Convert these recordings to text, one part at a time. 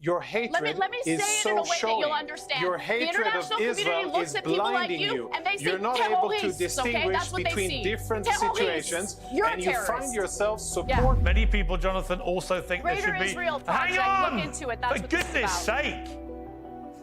Your hatred let me say is it so in a way showing. that you'll understand. Your The hatred of international community Israel looks is at people like blinding you, and they say You're not able to terrorists, distinguish okay? That's what they between see. different Terrorists. situations, You're and a you terrorist. find yourself support. Many people, Jonathan, also think there Greater should be... Israel Project, Hang on! look into it. That's For what this is goodness about. sake!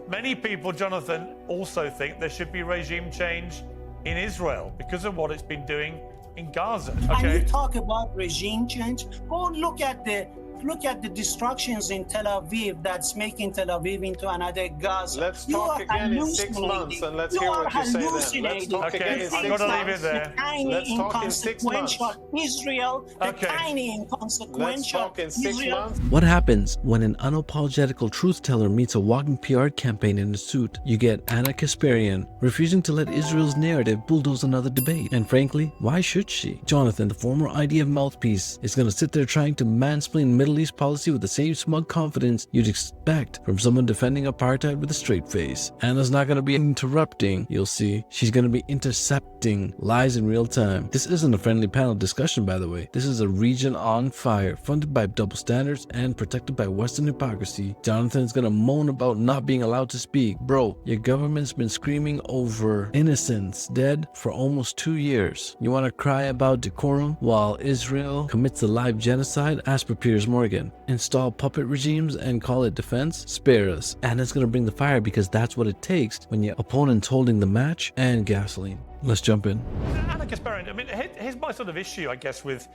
Many people, Jonathan, also think there should be regime change in Israel because of what it's been doing in Gaza. And you talk about regime change. Go look at the destructions in Tel Aviv that's making Tel Aviv into another Gaza. Let's talk again in 6 months and let's hear what you say then. Let's talk again in 6 months. I'm going to leave it there. Let's talk in 6 months. Israel, the tiny inconsequential Let's talk in 6 months. What happens when an unapologetical truth teller meets a walking PR campaign in a suit? You get Anna Kasparian refusing to let Israel's narrative bulldoze another debate. And frankly, why should she? Jonathan, the former IDF mouthpiece, is going to sit there trying to mansplain Middle East policy with the same smug confidence you'd expect from someone defending apartheid with a straight face. Anna's not going to be interrupting, you'll see. She's going to be intercepting lies in real time. This isn't a friendly panel discussion, by the way. This is a region on fire, funded by double standards and protected by Western hypocrisy. Jonathan's going to moan about not being allowed to speak. Bro, your government's been screaming over innocents dead for almost 2 years. You want to cry about decorum while Israel commits a live genocide? Ask for Piers Morgan. Install puppet regimes and call it defense? Spare us. And it's going to bring the fire because that's what it takes when your opponent's holding the match and gasoline. Let's jump in. Anna Kasparian, I mean, here's my sort of issue, I guess, with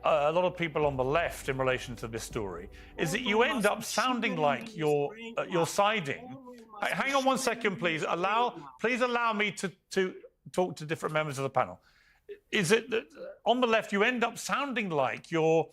a lot of people on the left in relation to this story, is that you end up sounding like you're siding. Hang on 1 second, please. Please allow me to talk to different members of the panel. Is it that on the left you end up sounding like you're,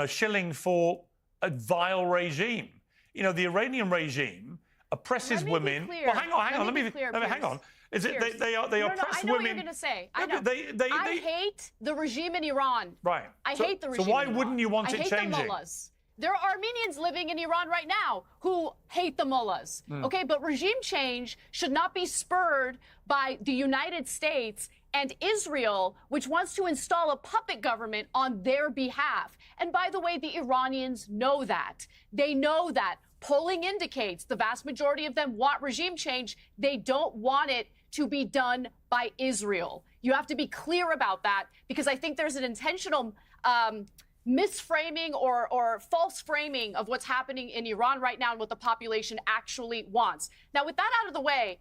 shilling for a vile regime? The Iranian regime oppresses women. Well, hang on. Let me hang on. Is it they oppress women? I know what you're going to say. I know. I hate the regime in Iran. Right. I hate the regime. So why in Iran. wouldn't you want I it hate changing? The mullahs. There are Armenians living in Iran right now who hate the mullahs. Okay, but regime change should not be spurred by the United States and Israel, which wants to install a puppet government on their behalf. And by the way, the Iranians know that. They know that. Polling indicates the vast majority of them want regime change. They don't want it to be done by Israel. You have to be clear about that, because I think there's an intentional misframing or false framing of what's happening in Iran right now and what the population actually wants. Now, with that out of the way,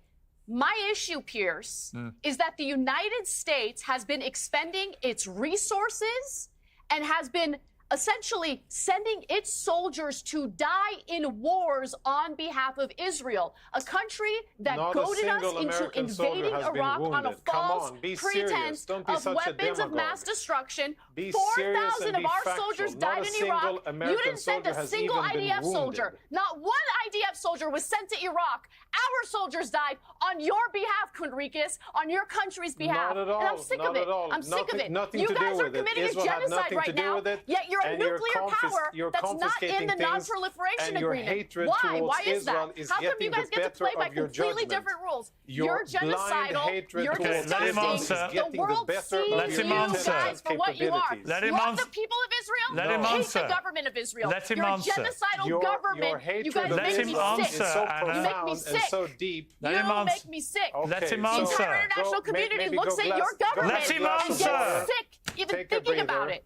my issue, Piers, is that the United States has been expending its resources and has been essentially sending its soldiers to die in wars on behalf of Israel, a country that goaded us into invading Iraq on a false pretense of weapons of mass destruction. 4,000 of our soldiers died in Iraq. You didn't send a single IDF soldier. Not one IDF soldier was sent to Iraq. Our soldiers died on your behalf, Conricus, on your country's behalf. Not at all. And I'm sick of it. I'm sick of it. You guys are committing a genocide right now, yet you're a nuclear power that's not in the non-proliferation agreement. Why? Why is that? How come you guys get to play by completely different rules? You're genocidal. You're disgusting. The world sees you guys for what you are. Let him Love answer. the people of Israel. Let him hate answer. the government of Israel. Let him You're answer. a genocidal government. You guys make me sick. You make me sick. So deep. Let him answer. Make me sick. Let him The answer. entire international community looks at your government Let him and gets answer. sick even thinking about it.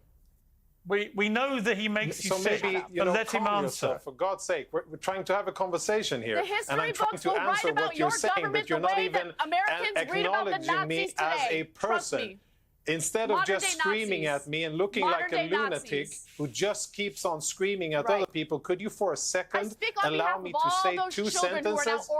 We know that he makes you sick, but let him answer. For God's sake, we're trying to have a conversation here. The history and I'm trying books to will write answer about what you're your saying, government but you're the not way even that Americans read about the acknowledging me Nazis as today. a Trust person. me. Instead of just screaming at me and looking like a lunatic who just keeps on screaming at other people, could you for a second allow me to say 2 sentences?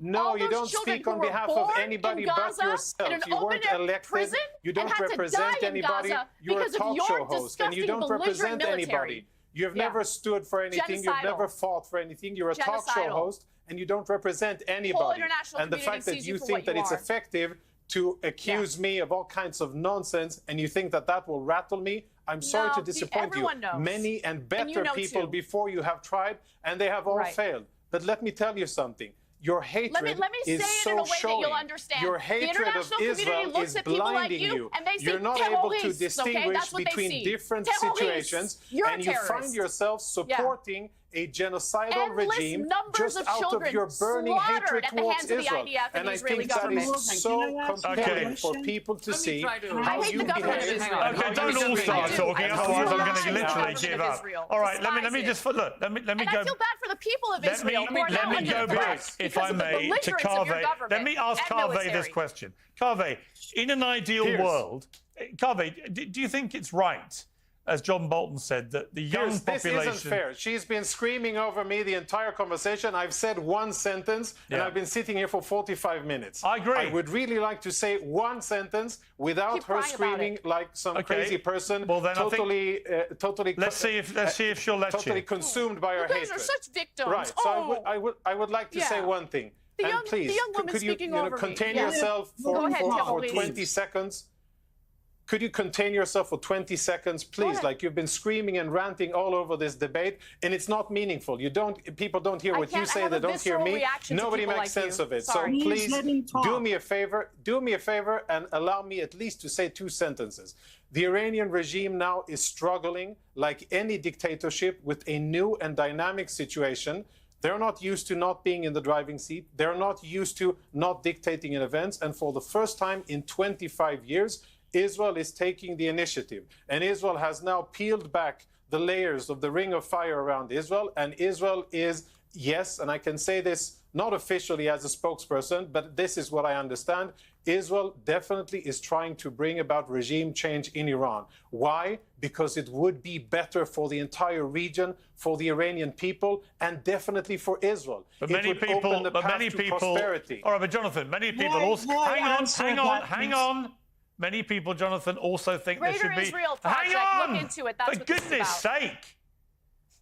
No, you don't speak on behalf of anybody but yourself. You weren't elected. You don't represent anybody. You're a talk show host and you don't represent anybody. You've never stood for anything. You've never fought for anything. You're a talk show host and you don't represent anybody. And the fact that you think that it's effective to accuse me of all kinds of nonsense and you think that that will rattle me, I'm sorry to disappoint you. Many and better people before you have tried and they have all failed. But let me tell you something. Your hatred is so showing. Your hatred of Israel is blinding you. You're not able to distinguish between different situations and you find yourself supporting a genocidal regime just out of your burning hatred towards Israel. And I think that is so compelling for people to see how you behave. Okay, don't all start talking, otherwise I'm going to literally give up. All right, let me just look. Let me go. I feel bad for the people of Israel. Let me go back, if I may, to Kaveh. Let me ask Kaveh this question. Kaveh, in an ideal world, Kaveh, do you think it's right, as John Bolton said, that the young population... This isn't fair. She's been screaming over me the entire conversation. I've said one sentence, and I've been sitting here for 45 minutes. I agree. I would really like to say one sentence without her screaming like some crazy person. Well, then totally, let's see if she'll let totally consumed by her hatred. You guys are such victims. Right. So I would like to say one thing. And please, could you contain yourself for 20 seconds? Could you contain yourself for 20 seconds, please? Like, you've been screaming and ranting all over this debate, and it's not meaningful. People don't hear what you say, they don't hear me. Nobody makes sense of it. So please do me a favor and allow me at least to say 2 sentences. The Iranian regime now is struggling like any dictatorship with a new and dynamic situation. They're not used to not being in the driving seat. They're not used to not dictating in events. And for the first time in 25 years, Israel is taking the initiative. And Israel has now peeled back the layers of the ring of fire around Israel. And Israel is, yes, and I can say this not officially as a spokesperson, but this is what I understand. Israel definitely is trying to bring about regime change in Iran. Why? Because it would be better for the entire region, for the Iranian people, and definitely for Israel. But many people, prosperity. All right, but Jonathan, many people also... Hang on. Many people, Jonathan, also think there should be... Israel project. Hang on! Look into it. That's For goodness sake!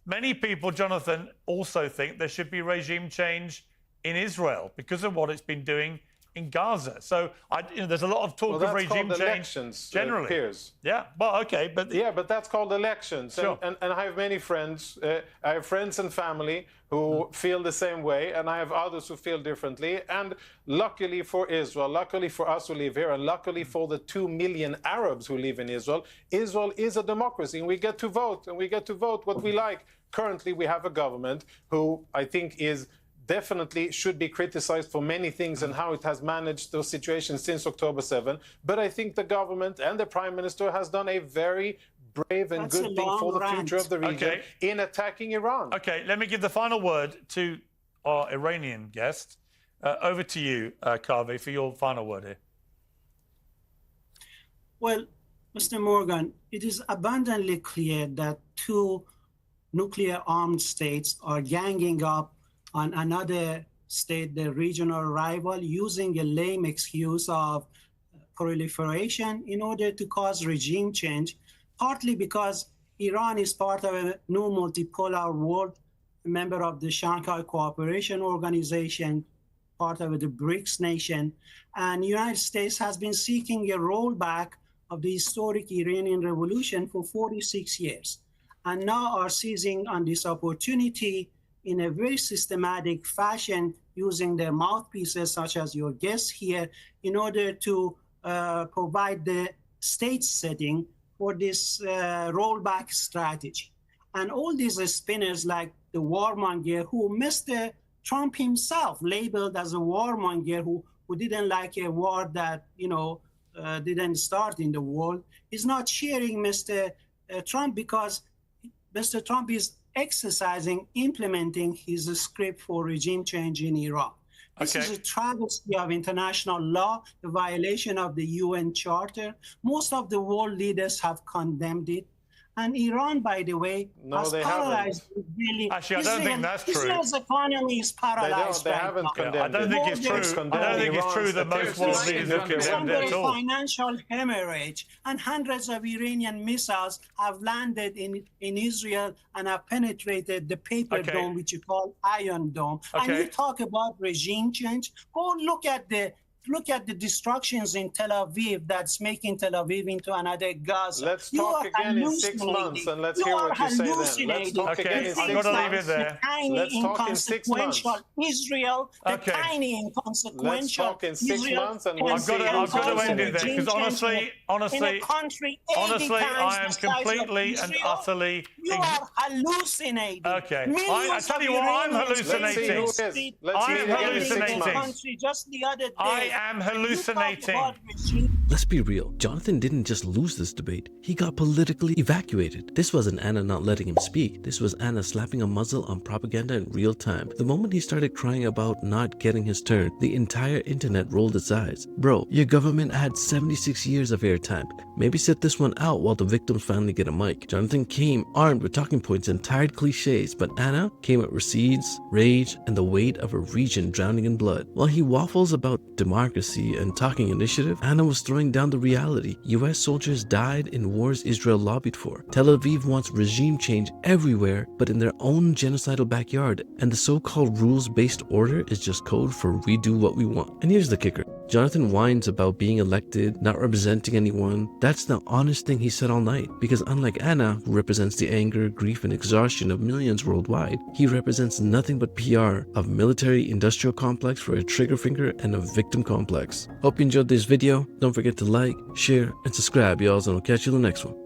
Many people, Jonathan, also think there should be regime change in Israel because of what it's been doing in Gaza. So there's a lot of talk of regime change generally. Piers. Yeah, well, okay, but... Yeah, but that's called elections. Sure. And I have many friends. I have friends and family who feel the same way, and I have others who feel differently. And luckily for Israel, luckily for us who live here, and luckily for the 2 million Arabs who live in Israel, Israel is a democracy, and we get to vote, and we get to vote what we like. Currently, we have a government who I think is definitely should be criticized for many things and how it has managed those situations since October 7. But I think the government and the Prime Minister has done a very brave and good thing for the future of the region in attacking Iran. Okay, let me give the final word to our Iranian guest. Over to you, Kaveh, for your final word here. Well, Mr. Morgan, it is abundantly clear that 2 nuclear-armed states are ganging up on another state, the regional rival, using a lame excuse of proliferation in order to cause regime change, partly because Iran is part of a new multipolar world, a member of the Shanghai Cooperation Organization, part of the BRICS nation, and the United States has been seeking a rollback of the historic Iranian revolution for 46 years, and now are seizing on this opportunity in a very systematic fashion, using their mouthpieces, such as your guests here, in order to provide the stage setting for this rollback strategy. And all these spinners like the warmonger, who Mr. Trump himself labeled as a warmonger, who didn't like a war that, didn't start in the world, is not cheering Mr. Trump because Mr. Trump is implementing his script for regime change in Iran. This is a travesty of international law, a violation of the UN Charter. Most of the world leaders have condemned it. And Iran, by the way, has paralyzed Israeli. Actually, I don't think that's true. Israel's economy is paralyzed. They haven't condemned I don't think it's true. I don't think it's true that most world leaders have condemned it at all. Financial hemorrhage, and hundreds of Iranian missiles have landed in Israel and have penetrated the paper dome, which you call Iron Dome. And you talk about regime change. Go look at the Look at the destructions in Tel Aviv that's making Tel Aviv into another Gaza. Let's talk again in 6 months and let's hear what you say then. Let's talk again in 6 months. I'm going to leave it there. Let's talk in 6 months. Israel, the tiny inconsequential Let's talk in 6 months and we'll I've see. got to end it there because honestly, I am completely and utterly. You are hallucinating. Okay, I tell you what, I'm hallucinating. I am hallucinating. Just the other day, I am hallucinating. Let's be real, Jonathan didn't just lose this debate, he got politically evacuated. This wasn't Anna not letting him speak, this was Anna slapping a muzzle on propaganda in real time. The moment he started crying about not getting his turn, the entire internet rolled its eyes. Bro, your government had 76 years of airtime. Maybe sit this one out while the victims finally get a mic. Jonathan came armed with talking points and tired cliches, but Anna came with receipts, rage, and the weight of a region drowning in blood. While he waffles about democracy and talking initiative, Anna was throwing down the reality. US soldiers died in wars Israel lobbied for. Tel Aviv wants regime change everywhere, but in their own genocidal backyard, and the so-called rules-based order is just code for we do what we want. And here's the kicker. Jonathan whines about being elected, not representing anyone. That's the honest thing he said all night, because unlike Anna, who represents the anger, grief, and exhaustion of millions worldwide, he represents nothing but PR of military-industrial complex for a trigger finger and a victim complex. Hope you enjoyed this video. Don't forget to like, share, and subscribe, y'all, and I'll catch you in the next one.